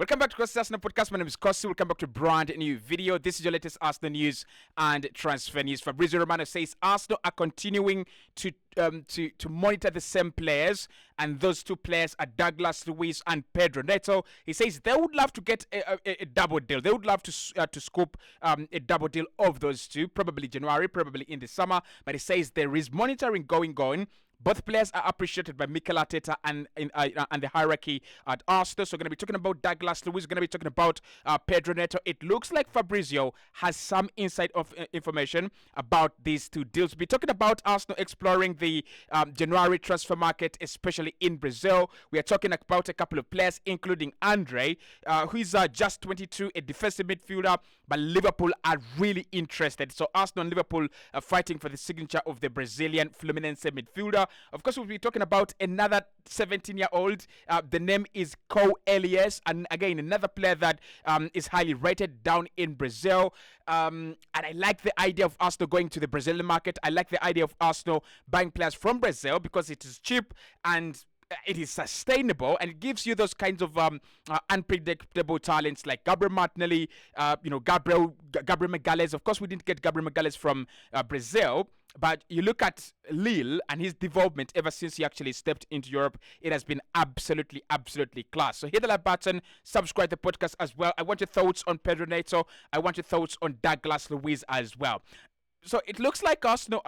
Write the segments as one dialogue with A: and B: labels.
A: Welcome back to Cossy Arsenal Podcast. My name is Cossy. Welcome back to a brand new video. This is your latest Arsenal news and transfer news. Fabrizio Romano says Arsenal are continuing to monitor the same players, and those two players are Douglas Luiz and Pedro Neto. He says they would love to get a double deal. They would love to scoop a double deal of those two, probably January, probably in the summer. But he says there is monitoring going. Both players are appreciated by Mikel Arteta and the hierarchy at Arsenal. So we're going to be talking about Douglas Luiz. We're going to be talking about Pedro Neto. It looks like Fabrizio has some insight of information about these two deals. We'll be talking about Arsenal exploring the January transfer market, especially in Brazil. We are talking about a couple of players, including Andre, who is just 22, a defensive midfielder, but Liverpool are really interested. So Arsenal and Liverpool are fighting for the signature of the Brazilian Fluminense midfielder. Of course, we'll be talking about another 17-year-old. The name is Cole Elias, and again, another player that is highly rated down in Brazil. And I like the idea of Arsenal going to the Brazilian market. I like the idea of Arsenal buying players from Brazil because it is cheap and it is sustainable, and it gives you those kinds of unpredictable talents like Gabriel Martinelli, Gabriel Magalhaes. Of course, we didn't get Gabriel Magalhaes from Brazil, but you look at Lille and his development ever since he actually stepped into Europe, it has been absolutely class. So hit the like button, subscribe to the podcast as well. I want your thoughts on Pedro Neto. I want your thoughts on Douglas Luiz as well. So it looks like Arsenal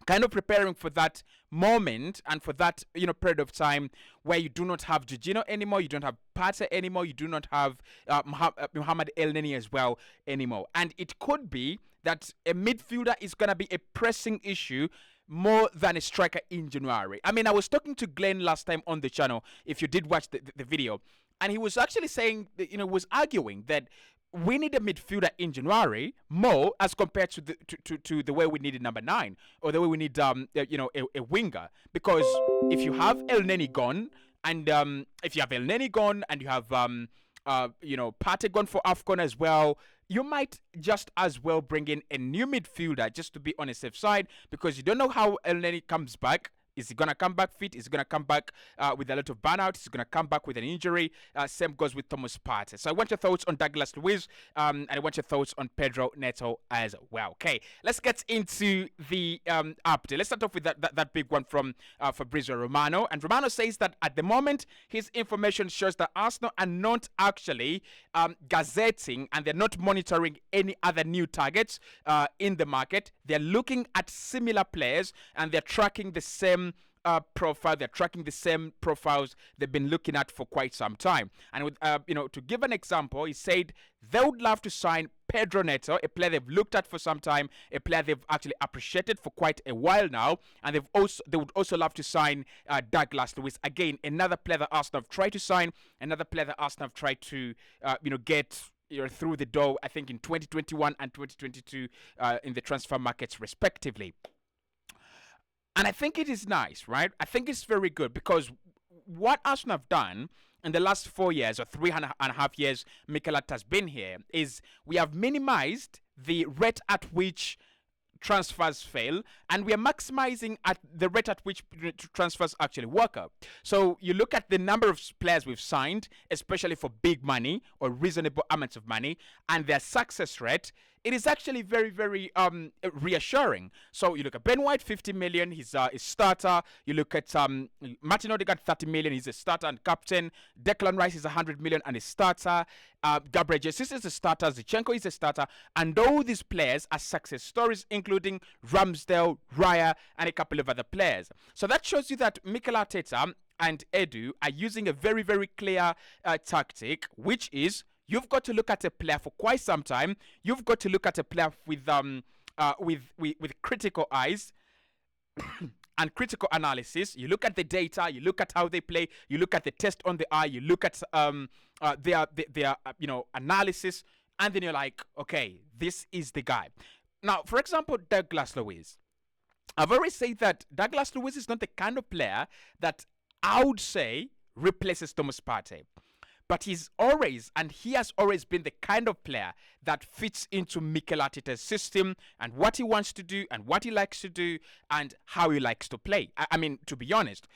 A: kind of preparing for that moment and for that period of time where you do not have Jorginho anymore, you don't have Partey anymore, you do not have Mohamed Elneny as well anymore, and it could be that a midfielder is gonna be a pressing issue more than a striker in January. I mean, I was talking to Glenn last time on the channel, if you did watch the video, and he was actually saying that, was arguing that we need a midfielder in January more as compared to the way we needed number 9 or the way we need a winger, because if you have Elneny gone and you have Partey gone for AFCON as well, you might just as well bring in a new midfielder just to be on a safe side, because you don't know how Elneny comes back. Is he going to come back fit? Is he going to come back with a lot of burnout? Is he going to come back with an injury? Same goes with Thomas Partey. So I want your thoughts on Douglas Luiz, and I want your thoughts on Pedro Neto as well. Okay, let's get into the update. Let's start off with that big one from Fabrizio Romano. And Romano says that at the moment, his information shows that Arsenal are not actually gazetting and they're not monitoring any other new targets in the market. They're looking at similar players and they're tracking the same profile. They're tracking the same profiles they've been looking at for quite some time. And with to give an example, he said they would love to sign Pedro Neto, a player they've looked at for some time, a player they've actually appreciated for quite a while now, and they would also love to sign Douglas Luiz. Again, another player that Arsenal have tried to sign, another player that Arsenal have tried to get through the door, I think in 2021 and 2022 in the transfer markets respectively. And I think it is nice, right? I think it's very good, because what Arsenal have done in the last 4 years or 3.5 years Mikel Arteta has been here is we have minimized the rate at which transfers fail, and we are maximizing at the rate at which transfers actually work out. So you look at the number of players we've signed, especially for big money or reasonable amounts of money, and their success rate, it is actually very reassuring. So you look at Ben White, 50 million, he's a starter. You look at Martin Odegaard, 30 million, he's a starter and captain. Declan Rice is 100 million and a starter. Gabriel Jesus is a starter. Zinchenko is a starter. And all these players are success stories, including Ramsdale, Raya, and a couple of other players. So that shows you that Mikel Arteta and Edu are using a very clear tactic, which is you've got to look at a player for quite some time. You've got to look at a player with critical eyes and critical analysis. You look at the data, you look at how they play, you look at the test on the eye, you look at their analysis, and then you're like, okay, this is the guy. Now, for example, Douglas Luiz. I've already said that Douglas Luiz is not the kind of player that I would say replaces Thomas Partey. But he has always been the kind of player that fits into Mikel Arteta's system and what he wants to do and what he likes to do and how he likes to play. I mean, to be honest,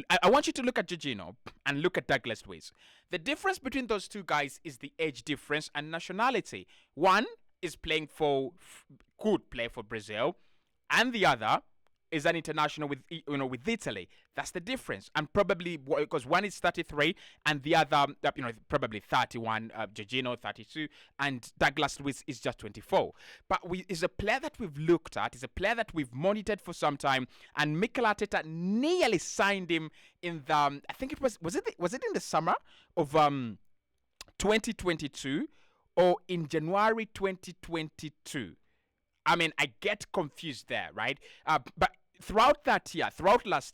A: I want you to look at Jorginho and look at Douglas Luiz. The difference between those two guys is the age difference and nationality. One is playing for, could play for Brazil, and the other is an international with with Italy. That's the difference, and probably because one is 33 and the other probably 31. Jorginho 32 and Douglas Luiz is just 24. But is a player that we've looked at, is a player that we've monitored for some time, and Mikel Arteta nearly signed him in the I think it was it in the summer of 2022 or in January 2022. I mean, I get confused there, right? But throughout last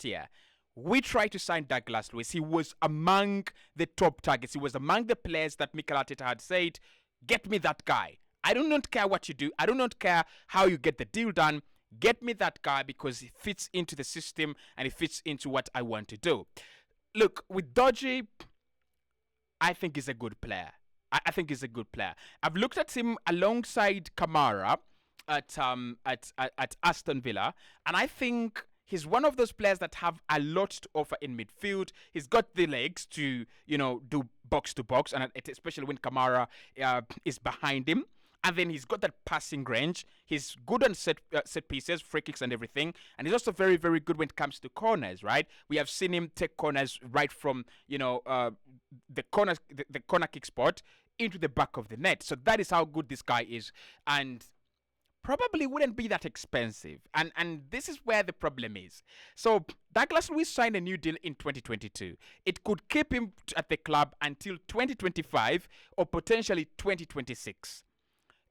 A: year, we tried to sign Douglas Luiz. He was among the top targets. He was among the players that Mikel Arteta had said, get me that guy. I do not care what you do. I do not care how you get the deal done. Get me that guy because he fits into the system and he fits into what I want to do. Look, with Dodgy, I think he's a good player. I think he's a good player. I've looked at him alongside Kamara at Aston Villa, and I think he's one of those players that have a lot to offer in midfield. He's got the legs to do box to box, and especially when Kamara is behind him. And then he's got that passing range. He's good on set pieces, free kicks and everything. And he's also very, very good when it comes to corners, right? We have seen him take corners right from, the corner kick spot into the back of the net. So that is how good this guy is. And probably wouldn't be that expensive. And this is where the problem is. So Douglas Luiz signed a new deal in 2022. It could keep him at the club until 2025 or potentially 2026.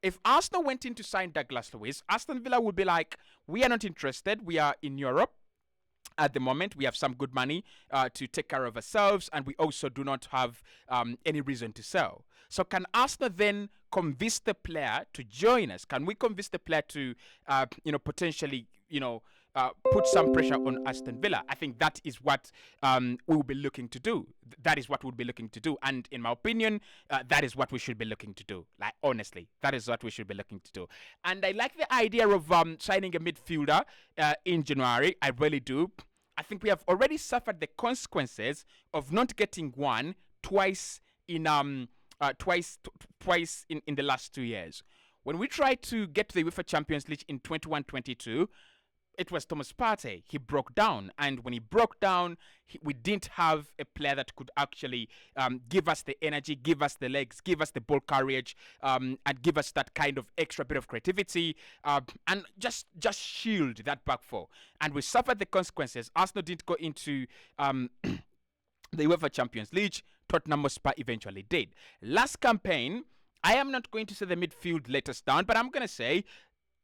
A: If Arsenal went in to sign Douglas Luiz, Aston Villa would be like, we are not interested. We are in Europe at the moment. We have some good money to take care of ourselves, and we also do not have any reason to sell. So can Arsenal then convince the player to join us? Can we convince the player to, potentially, put some pressure on Aston Villa? I think that is what we will be looking to do. That is what we'll be looking to do. And in my opinion, that is what we should be looking to do. Like, honestly, that is what we should be looking to do. And I like the idea of signing a midfielder in January. I really do. I think we have already suffered the consequences of not getting one twice in the last 2 years. When we tried to get to the UEFA Champions League in 21-22, it was Thomas Partey. He broke down, and when he broke down, we didn't have a player that could actually give us the energy, give us the legs, give us the ball carriage, and give us that kind of extra bit of creativity, and just shield that back four. And we suffered the consequences. Arsenal didn't go into the UEFA Champions League. Tottenham Hotspur eventually did. Last campaign, I am not going to say the midfield let us down, but I'm going to say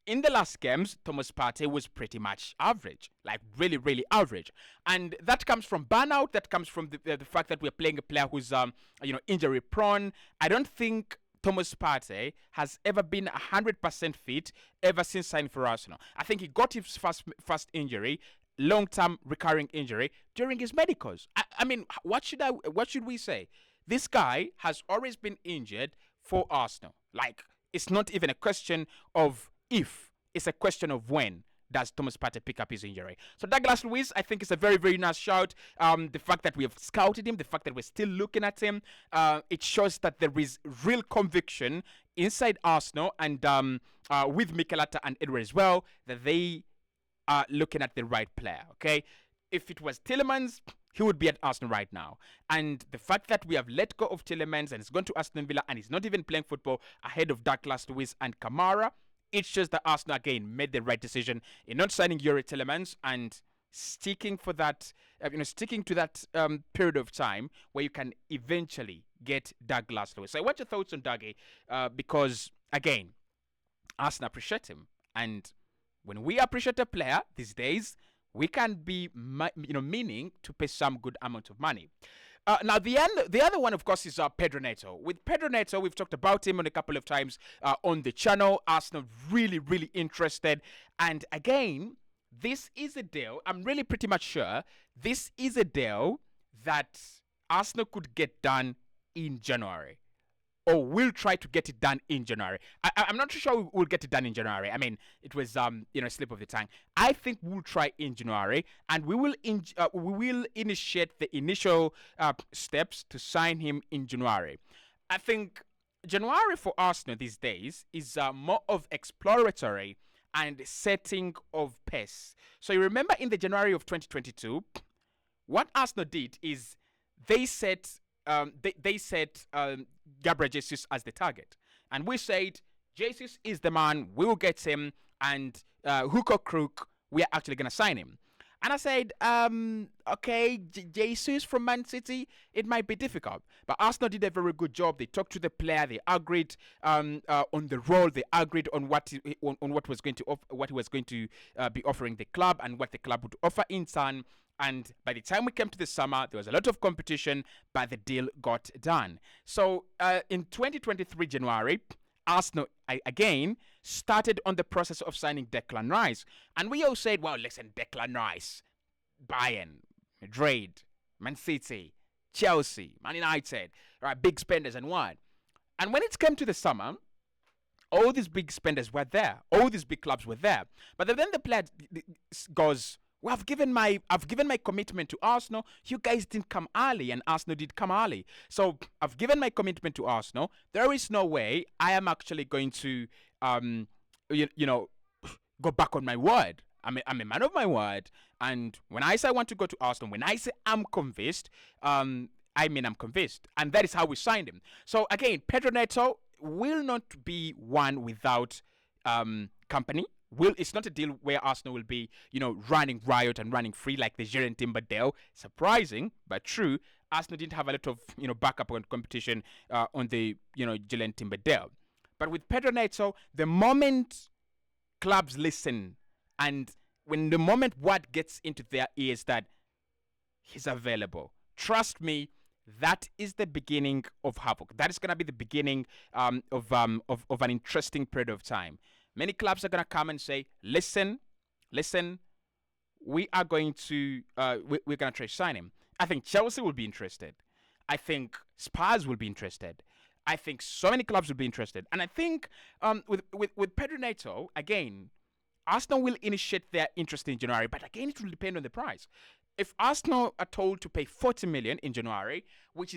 A: in the last games, Thomas Partey was pretty much average, like really, really average. And that comes from burnout. That comes from the fact that we're playing a player who's, injury prone. I don't think Thomas Partey has ever been 100% fit ever since signing for Arsenal. I think he got his first injury, long-term recurring injury, during his medicals. I mean, what should we say? This guy has always been injured for Arsenal. Like, it's not even a question of if, it's a question of when does Thomas Partey pick up his injury. So Douglas Luiz, I think, is a very, very nice shout. The fact that we have scouted him, the fact that we're still looking at him, it shows that there is real conviction inside Arsenal and with Mikel Arteta and Edward as well, that they are looking at the right player, okay? If it was Tielemans, he would be at Arsenal right now. And the fact that we have let go of Tielemans and he's gone to Aston Villa and he's not even playing football ahead of Douglas Luiz and Kamara, it shows that Arsenal again made the right decision in not signing Yuri Tielemans and sticking for that, sticking to that period of time where you can eventually get Douglas Luiz. So, what's your thoughts on Dougie? Because again, Arsenal appreciate him, and when we appreciate a player these days, we can be, meaning to pay some good amount of money. Now, the other one, of course, is Pedro Neto. With Pedro Neto, we've talked about him on a couple of times on the channel. Arsenal really, really interested. And again, this is a deal, I'm really pretty much sure, this is a deal that Arsenal could get done in January. or we'll try to get it done in January. I'm not sure we'll get it done in January. I mean, it was slip of the tongue. I think we'll try in January, and we will initiate the initial steps to sign him in January. I think January for Arsenal these days is more of exploratory and setting of pace. So you remember in the January of 2022, what Arsenal did is they set Gabriel Jesus as the target, and we said Jesus is the man. We will get him, and hook or crook, we are actually gonna sign him. And I said, okay, Jesus from Man City, it might be difficult. But Arsenal did a very good job. They talked to the player. They agreed on the role. They agreed on what was going to what he was going to be offering the club, and what the club would offer in turn. And by the time we came to the summer, there was a lot of competition, but the deal got done. So in 2023 January, Arsenal again started on the process of signing Declan Rice. And we all said, well, listen, Declan Rice, Bayern, Madrid, Man City, Chelsea, Man United, right, big spenders and what. And when it came to the summer, all these big spenders were there. All these big clubs were there. But then the player goes, well, I've given my commitment to Arsenal. You guys didn't come early, and Arsenal did come early. So I've given my commitment to Arsenal. There is no way I am actually going to, go back on my word. I'm a man of my word. And when I say I want to go to Arsenal, when I say I'm convinced, I mean I'm convinced. And that is how we signed him. So again, Pedro Neto will not be one without company. It's not a deal where Arsenal will be, running riot and running free like the Jurgen Timber deal. Surprising, but true. Arsenal didn't have a lot of, backup on competition on the, Jurgen Timber deal. But with Pedro Neto, the moment clubs listen, and when the moment word gets into their ears that he's available, trust me, that is the beginning of havoc. That is going to be the beginning of an interesting period of time. Many clubs are going to come and say, listen, we are going to, we're going to try to sign him. I think Chelsea will be interested. I think Spurs will be interested. I think so many clubs will be interested. And I think with Pedro Neto, again, Arsenal will initiate their interest in January, but again, it will depend on the price. If Arsenal are told to pay 40 million in January, which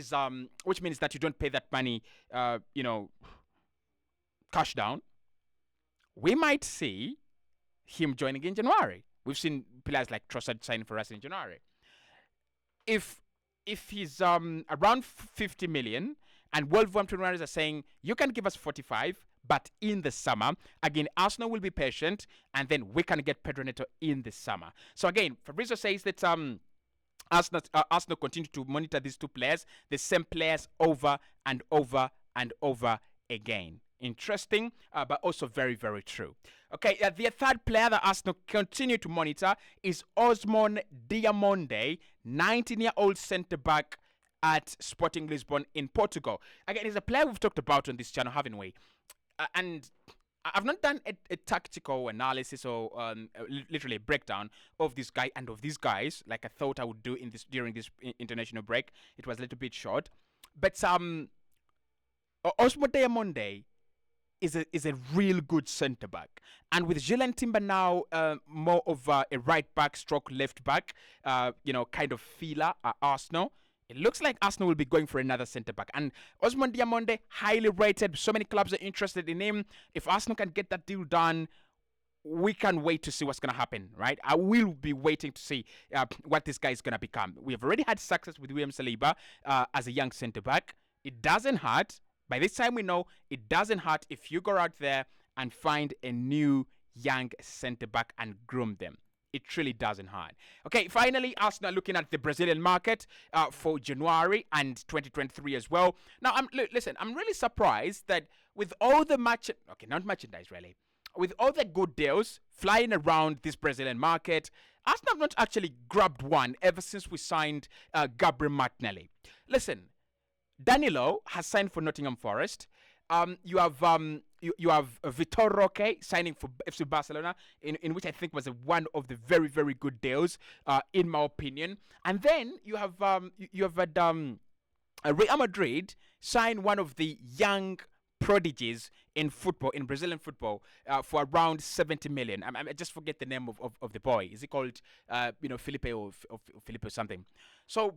A: means that you don't pay that money, cash down, we might see him joining in January. We've seen players like Trossard signing for us in January. If he's around 50 million, and Wolverhampton Wanderers are saying you can give us 45, but in the summer, again, Arsenal will be patient, and then we can get Pedro Neto in the summer. So again, Fabrizio says that Arsenal continue to monitor these two players, the same players over and over and over again. Interesting, but also very, very true. Okay, the third player that Arsenal continue to monitor is Osmond Diamonde, 19-year-old centre-back at Sporting Lisbon in Portugal. Again, he's a player we've talked about on this channel, haven't we? And I've not done a tactical analysis or literally a breakdown of this guy and of these guys like I thought I would do during this international break. It was a little bit short. But Osmond Diamonde is a real good centre back, and with Jurgen Timber now more of a right back stroke left back, kind of feeler at Arsenal. It looks like Arsenal will be going for another centre back, and Osmond Diamonde, highly rated. So many clubs are interested in him. If Arsenal can get that deal done, we can wait to see what's going to happen, right? I will be waiting to see what this guy is going to become. We have already had success with William Saliba as a young centre back. It doesn't hurt. By this time, we know it doesn't hurt if you go out there and find a new young centre-back and groom them. It really doesn't hurt. Okay, finally, Arsenal looking at the Brazilian market for January and 2023 as well. Now, listen, I'm really surprised that with all the not merchandise really, with all the good deals flying around this Brazilian market, Arsenal have not actually grabbed one ever since we signed Gabriel Martinelli. Listen, Danilo has signed for Nottingham Forest. You have Vitor Roque signing for FC Barcelona, in which I think was one of the very, very good deals, in my opinion. And then you have Real Madrid signed one of the young prodigies in football, in Brazilian football, for around 70 million. I just forget the name of the boy. Is he called, Felipe or Felipe or something? So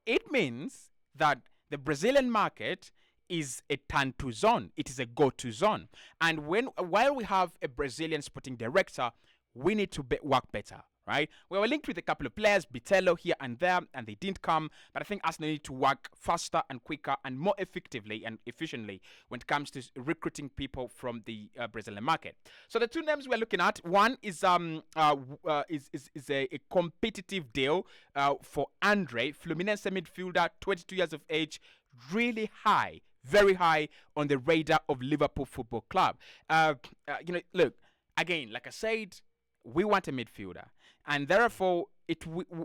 A: it means that the Brazilian market is a turn-to zone. It is a go-to zone. And while we have a Brazilian sporting director, we need to work better, right? We were linked with a couple of players, Bitello here and there, and they didn't come. But I think Arsenal need to work faster and quicker and more effectively and efficiently when it comes to recruiting people from the Brazilian market. So the two names we're looking at, one is a competitive deal for Andre, Fluminense midfielder, 22 years of age, really high, very high on the radar of Liverpool Football Club. Look, again, like I said, we want a midfielder, and therefore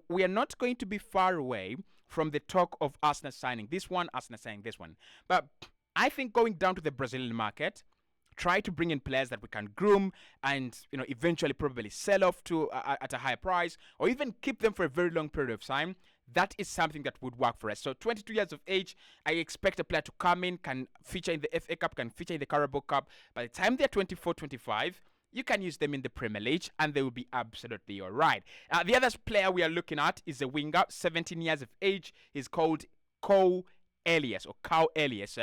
A: we are not going to be far away from the talk of Arsenal signing this one, Arsenal signing this one. But I think going down to the Brazilian market, try to bring in players that we can groom and eventually probably sell off to at a higher price, or even keep them for a very long period of time. That is something that would work for us. So 22 years of age, I expect a player to come in, can feature in the FA Cup, can feature in the Carabao Cup. By the time they're 24, 25, you can use them in the Premier League and they will be absolutely all right. The other player we are looking at is a winger, 17 years of age. He's called Cole Elias or Cal Elias.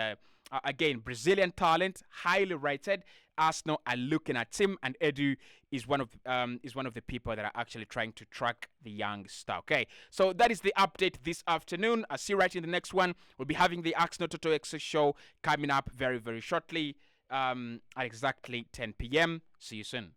A: Again, Brazilian talent, highly rated. Arsenal are looking at him, and Edu is one of the people that are actually trying to track the young star. Okay, so that is the update this afternoon. I'll see you right in the next one. We'll be having the Arsenal Toto Exo show coming up very, very shortly, at exactly 10 p.m. See you soon.